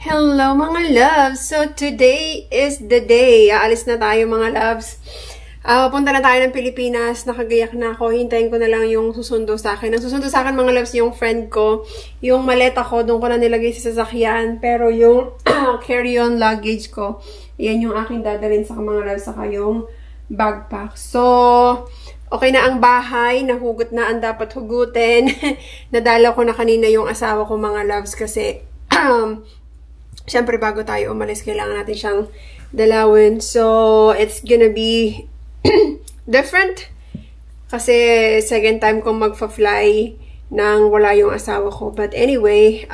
Hello mga loves! So today is the day. Aalis na tayo mga loves. Papunta na tayo ng Pilipinas. Nakagayak na ako. Hintayin ko na lang yung susundo sa akin. Ang susundo sa akin mga loves, yung friend ko. Yung maleta ko, doon ko na nilagay sa sasakyan. Pero yung carry-on luggage ko, yan yung aking dadalhin sa mga loves. Saka yung backpack. So, okay na ang bahay. Nahugot na ang dapat hugutin. Nadala ko na kanina yung asawa ko mga loves kasi syempre, bago tayo umalis, kailangan natin siyang dalawin. So, it's gonna be different. Kasi, second time kong magfa-fly nang wala yung asawa ko. But anyway,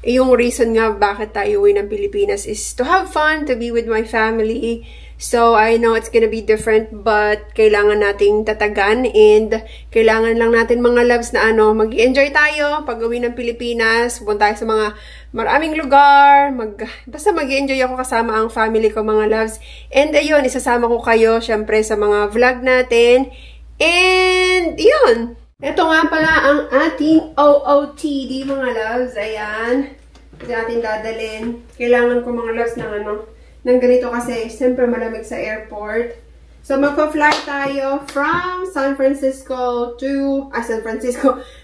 yung reason nga bakit tayo uwi ng Pilipinas is to have fun, to be with my family. So, I know it's gonna be different, but kailangan nating tatagan and kailangan lang natin mga loves na mag-enjoy tayo pag uwi ng Pilipinas. Punta tayo sa mga maraming lugar. Basta mag-enjoy ako kasama ang family ko mga loves. And ayun, isasama ko kayo syempre sa mga vlog natin. And yun. Ito nga pala ang ating OOTD mga loves. Ayan. Ito natin dadalhin. Kailangan ko mga loves ng ganito kasi siyempre malamig sa airport. So, magpa-fly tayo from San Francisco to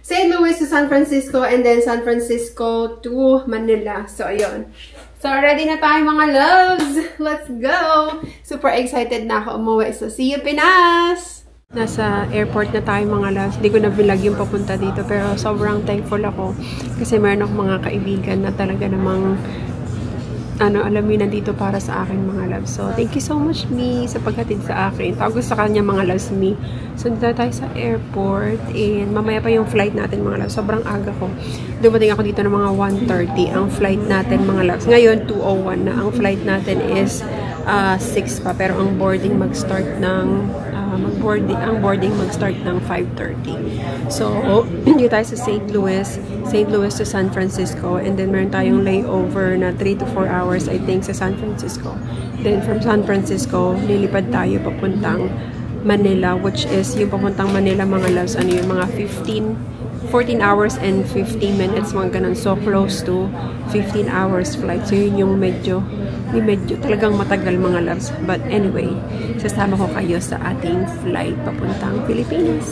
St. Louis to San Francisco, and then San Francisco to Manila. So, ayun. So, ready na tayo mga loves! Let's go! Super excited na ako umuwi. So, see you Pinas! Nasa airport na tayo mga loves. Hindi ko na vlog yung papunta dito, pero sobrang thankful ako kasi meron akong mga kaibigan na talaga namang alam mo, nandito para sa akin mga loves. So, thank you so much, Mi, sa paghatid sa akin. Tawag sa kanya mga loves, Mi. So, dito tayo sa airport. And mamaya pa yung flight natin mga loves. Sobrang aga ko. Dumating ako dito ng mga 1:30. Ang flight natin mga loves. Ngayon, 2:01 na. Ang flight natin is 6 pa. Pero ang boarding mag-start ng boarding mag-start ng 5:30. So, dito tayo sa St. Louis to San Francisco, and then meron tayong layover na 3 to 4 hours I think sa San Francisco. Then from San Francisco, lilipad tayo papuntang Manila, which is yung papuntang Manila mga loves, yung mga 14 hours and 15 minutes, mga ganun. So, close to 15 hours flight. So, yun yung medyo talagang matagal mga loves. But anyway, sasama ko kayo sa ating flight papuntang Pilipinas.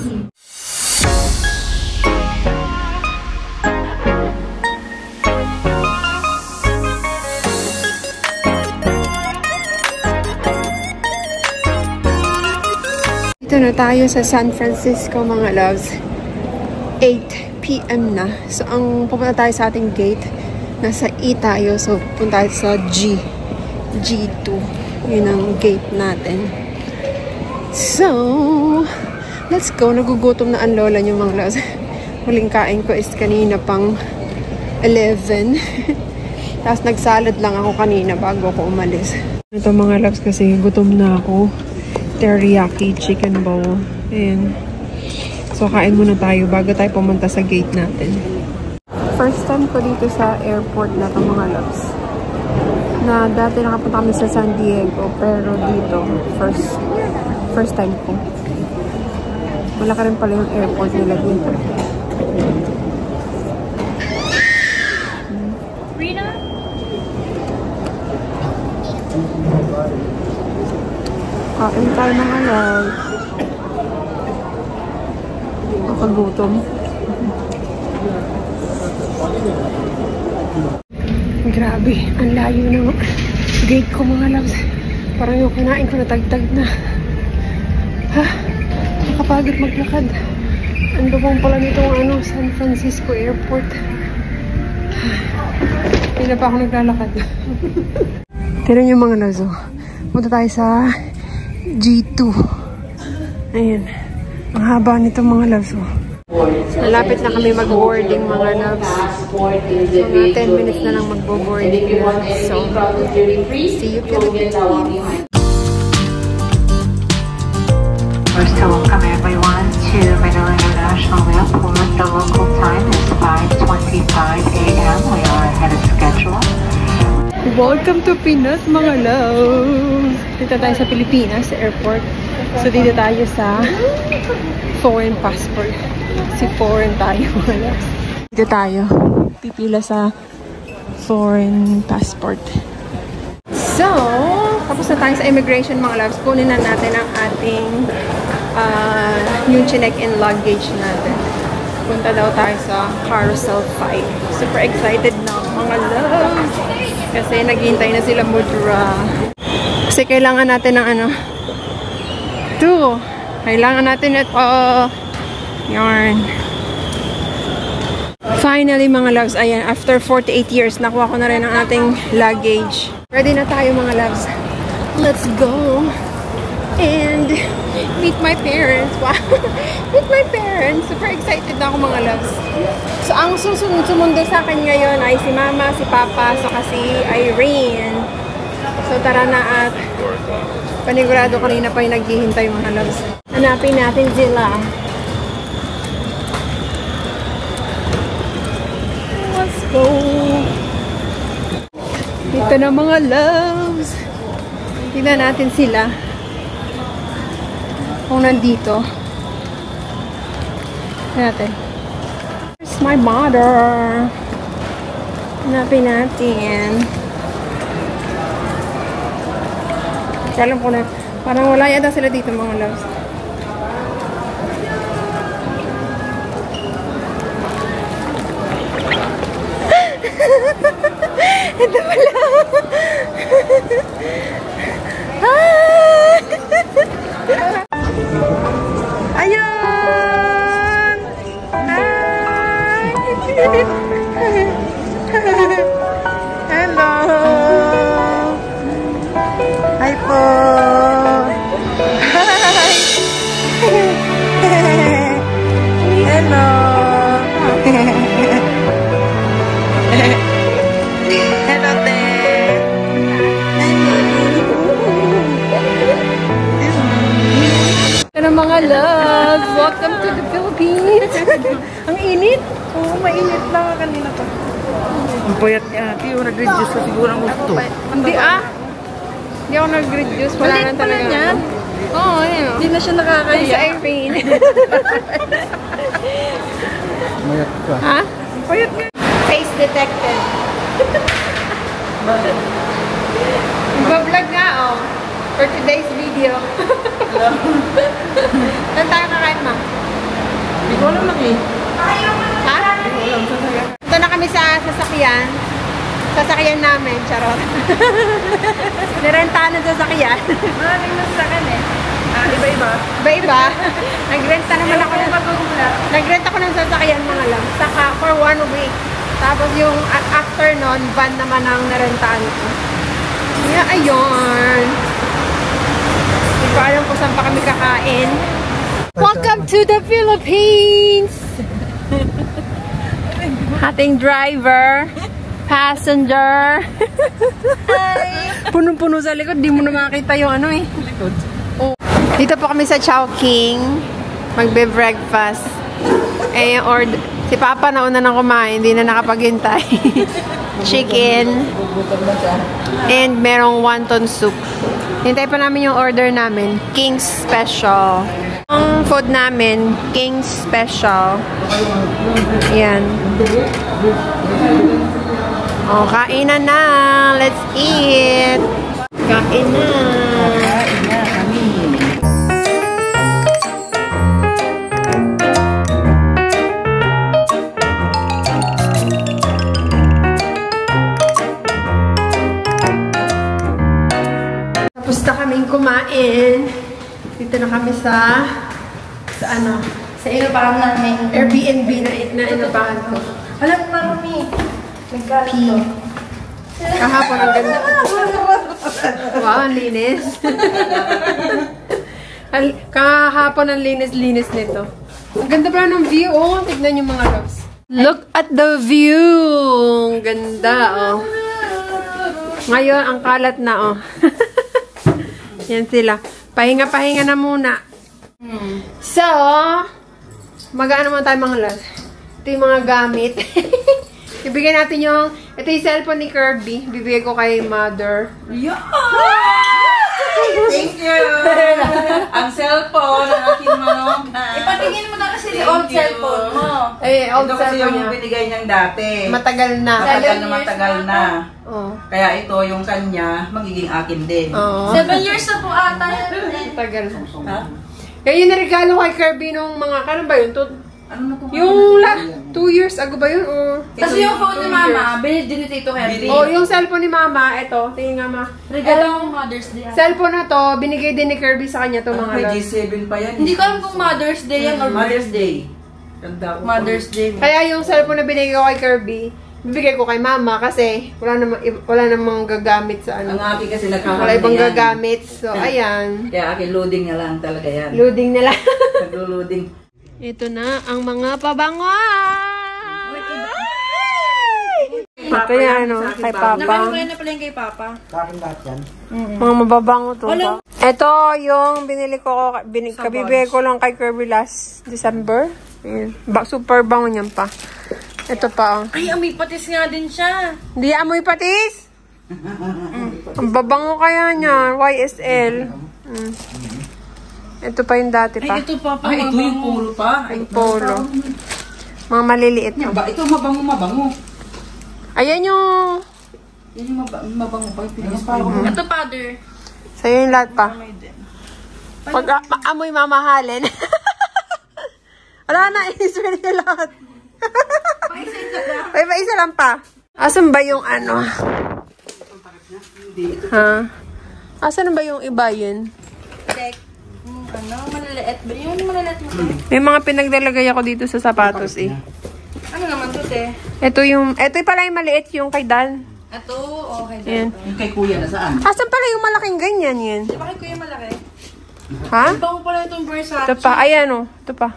Dito na tayo sa San Francisco mga loves. 8 PM na. So, ang pupunta tayo sa ating gate, nasa E tayo. So, punta tayo sa G2. Yun ang gate natin. So, let's go. Nagugutom na ang lola niyo mga loves. Huling kain ko is kanina pang 11. Tapos nagsalad lang ako kanina bago ako umalis. Ito mga loves kasi gutom na ako. Teriyaki chicken bowl. Ayan. So, kain muna tayo bago tayo pumunta sa gate natin. First time ko dito sa airport na ito mga loves. Na dati nakapunta kami sa San Diego, pero dito, first time ko. Malaki rin pala yung airport nila dito. Rina? Kain tayo mga loves. Nakagutom. Grabe, ang layo ng gate ko mga loves. Parang yung kinain ko natagtag na. Nakapagod maglakad. Ang lubong pala nitong San Francisco Airport. Hindi na pa ako naglalakad. Tignan yung mga loves. Punta tayo sa G2. Ayan. Ang haba nito mga loves. Malapit na kami mag-boarding mga loves. Mga 10 minutes na lang mag-boarding. So, see you Philippines. First, welcome everyone to Manila International Airport. The local time is 5:25 a.m. We are ahead of schedule. Welcome to Pinas mga loves! Dito tayo sa Pilipinas, sa airport. So, dito tayo sa foreign passport. Si foreign tayo. Dito tayo. Pipila sa foreign passport. So, tapos na tayo sa immigration mga loves. Kunin na natin ang ating yung chinek-in luggage natin. Punta daw tayo sa Carousel 5. Super excited na mga loves. Kasi naghihintay na sila Mudra. Kasi kailangan natin ng ano. Kailangan natin ito. Yarn. Finally mga loves, ayan, after 48 years, nakuha ko na rin ang ating luggage. Ready na tayo mga loves. Let's go! And meet my parents. Wow! Meet my parents. Super excited na ako mga loves. So, ang sumundo sa akin ngayon ay si Mama, si Papa, saka si Irene. So, tara na at panigurado kanina pa yung naghihintay mga loves. Hanapin natin sila. Let's go! Dito na mga loves. Tignan natin sila. Kung nandito. Natin. Here's my mother. Hanapin natin. Alam ko na. Parang wala yata sila dito mga loves. Ito pala. Ayun! Hi! Hello! Hi po! Hi! Hello! Hello, te! Hello mga loves! Welcome to the Philippines! Ang init! Oo, mainit lang kanina pa. Ang payat niya, ate. Yung nag-reduce ka siguro ang gusto. Hindi Hindi ako nag-reduce. Wala na talaga. Yan. Oo, yun. Hindi na siya nakakaya. Sa Irene. Mayat ka. Ha? Payat nga. Face detected. Mag-vlog nga, oh. For today's video. Saan tayo kakain, ma? Hindi ko alam lang eh. Ha? Hindi ko alam. Sasaya. Ito na kami sa sasakyan. Sasakyan namin, charot. Nirentahan ng sasakyan. Maraming nasasakyan eh. Iba-iba. Iba-iba. Nagrenta naman ako. Nagrenta ko ng sasakyan mga lang. Saka for 1 week. Tapos yung after nun, van naman ang narentahan ko. Yeah, ayun. Hindi ko alam kung saan pa kami kakain. Welcome to the Philippines! Ating driver. Passenger. Punong-puno sa likod. Di mo na makita yung ano eh. Likod. Oh. Dito po kami sa Chowking. Magbe-breakfast. Eh, si Papa nauna nang kumain. Hindi na nakapaghintay. Chicken. And merong wonton soup. Hintay pa namin yung order namin. King's Special. Ang food namin, King's Special. Ayan. Oh, kainan na. Let's eat. Kain na. Kain na kami. Tapos na kaming kumain. Dito na kami sa ano? Sa inupahan namin. Airbnb na inupahan ko. Alam mo, mami. Nagkalat to. Kahapon ang ganda. Wow, ang linis. Kahapon ang linis-linis nito. Ang ganda pala ng view. Oh, tignan yung mga loves. Look at the view. Ang ganda, oh. Ngayon, ang kalat na, oh. Yan sila. Pahinga-pahinga na muna. So, mag-ano mo tayo mga loves. Ito yung mga gamit. Ibigay natin yung, ito yung cellphone ni Kirby. Bibigay ko kay mother. Yeah! Thank you! Ang cellphone, ang aking manok. Ipatingin mo na kasi yung old cellphone mo. Old Ito kasi cellphone yung niya. binigay niyang dati. Matagal na. Matagal na. Oh. Kaya ito yung kanya, magiging akin din. Oo. 7 years na po ata yan. Matagal. Ha? Kaya yung regalo kay Kirby nung mga, kailan ba yun? Ano na ito? Yung 2 years ago ba yun? O? Kasi yung phone ni Mama, binili din ni Tito Henry. Oh, yung cellphone ni Mama, eto, tingin nga ma. Regalo ng Mother's Day. Cellphone na to, binigay din ni Kirby sa kanya to mga May loves. G7 pa yan. Hindi ko alam kung Mother's Day yan or Mother's Day. Ganda ko. Mother's Day. Kaya yung cellphone na binigay ko kay Kirby, bibigay ko kay Mama kasi wala namang gagamit sa Ang ano. akin kasi nagkakaroon Wala ibang na yan. gagamit. So, ayan. Kaya akin loading na lang talaga yan. Loading nila. Naglo-loading. Ito na ang mga pabango. Ito yan, ano, kay Papa. Nakalimutan na pala yung kay Papa. Mga mababango to. Ito yung binili ko, kabibigay ko lang kay Kirby last December. Ayan. Super bango niyan pa. Ito pa, oh. Ay, amoy patis nga din siya. Hindi amoy patis. Ang babango kaya niya, YSL. Ito pa yung dati pa. Ay, ito Papa. Ay, ito yung polo pa. Ay, Yung polo. Mga maliliit to. Ito mabango. Ayan yung... Yan yung mabango pa. Pinis pa ako. Ito, Father. Sa'yo yung lahat pa. Pag amoy mamahalin. Wala na, i-swear niya lahat. May isa lang pa. Asan ba yung ano? Ha? Asan ba yung iba yun? Check. Ano, maliliit ba? Yun, maliliit mo. May mga pinagdalagay ako dito sa sapatos eh. Ano naman to, te? Ito yung pala yung maliit yung kay Dan. Ito, okay. Yan. Yung kay kuya na saan? Asan pala yung malaking ganyan yun? Di ba kay Kuya malaki? Ha? Bango pala itong Versace. Ito pa. Ayan oh. Ito pa.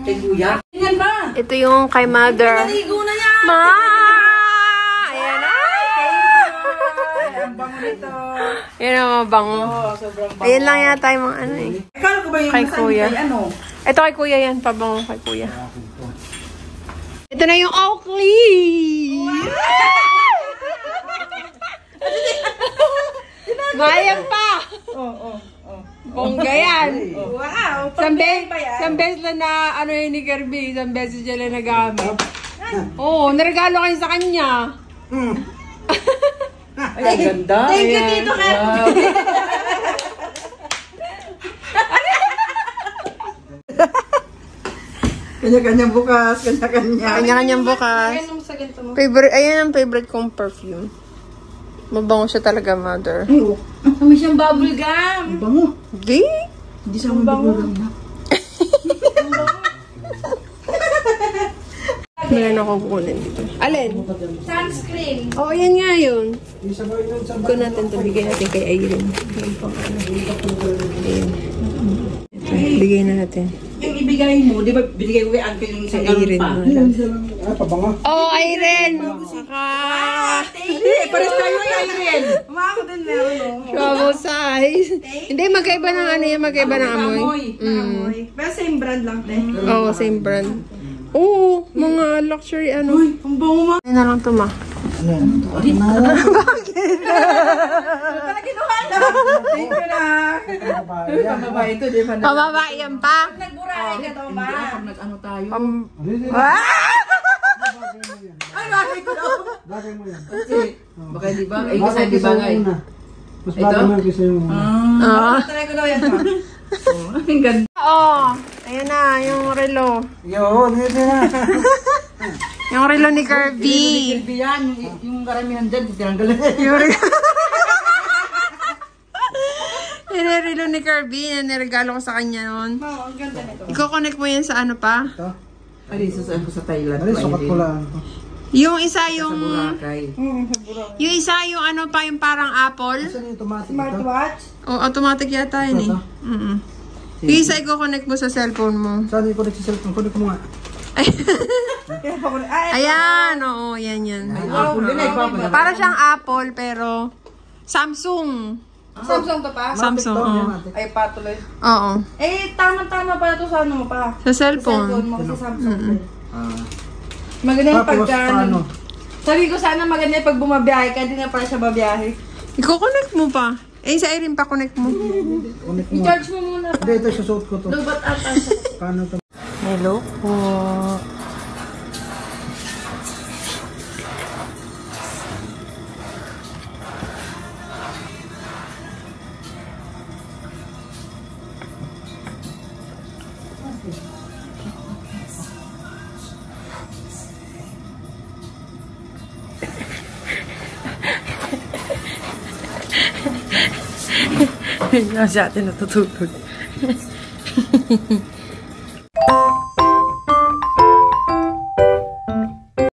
Kay kuya? Tingnan ba? Ito yung kay Mother. Naligo na yan! Ma! Ayan na. Ang bango nito. Yan ang mabango. Sobrang bango. Ayan lang yata yung mga ano eh. Akala ko ba yung Kay nasa kuya. kay ano? Ito kay kuya yan. Pabango kay kuya. Ito na yung Oakley! Mayang pa! Bongga yan! Wow! Isang beses lang na ano yun ni Kirby. Isang beses siya lang nagamit. Oo, naregalo kayo sa kanya. Ay, ang ganda. Thank you, Tito Kirby. Kanya-kanyang bukas, kanya-kanya. Kanya-kanyang bukas. Ayan mo sa ganito mo. Ayan ang favorite kong perfume. Mabango siya talaga, Mother. Kami siyang bubble gum. Bango. Di? Hindi sa mga bagulang na. Meron ako kukunin dito. Alin? Sunscreen. Oo, yan nga yun. Ito natin ito. Bigay natin kay Irene. Yan pang ano. Ayan. Ito, bigay natin. Yung ibigay mo, di ba binigay ko kay Uncle yung isang galon Irene. pa? Oh, Irene! Saka... Hindi, pares tayo kay Irene. Umako din meron, no? Travel size. Hindi, magkaiba ng ano yan. Magkaiba ng amoy. Pero same brand lang, te. Oo, same brand. Oo, mga luxury ano. Ang bango mo. Ay na lang ito, ma. Thank you na. Pambabae ito, di ba? Pababa yan pa. Nagburay ka daw ba? Nag-ano tayo? Ah! Ay, bakit ko daw? Kasi, baka di ba? Ay, kasi di bagay. Mas bagay naman kasi yung... Ah. Try ko daw yan, pa. Ang ganda. Oo. Ayan na, yung relo. Yun, hindi na. Yung relo ni Kirby. Kirby yan, yung karamihan dyan, tinanggal na. Yung relo. Yung relo ni Kirby na niregalo ko sa kanya noon. Oo, ang ganda nito. Iko-connect mo yan sa ano pa? Ay, susan ko sa Thailand. Ay, sukat ko lang. Yung isa Sa yung... Boracay. Yung isa yung ano pa, yung parang apple. Saan yung automatic ito? Smartwatch? O, automatic yata yun eh. Yung isa i-connect mo sa cellphone mo. Saan yung connect sa cellphone? Connect mo nga. Ayan, oo, yan yan. Apple din ay papa. Para siyang Apple, pero Samsung. Samsung to pa? Samsung, oo. Ay, patuloy. Oo. Eh, tama-tama pala to sa ano mo pa. Sa Cellphone cellphone. mo kasi Samsung. Maganda yung Tapos pagka... paano? Sabi ko sana maganda yung pag bumabiyahe ka, hindi na pala siya babiyahe. I-connect mo pa. Eh, sa Irene pa, connect mo. Connect mo. I-charge mo muna. Hindi, ito susuot ko to. Lubat ata. Paano to? Hello po. Yan si ate natutulog.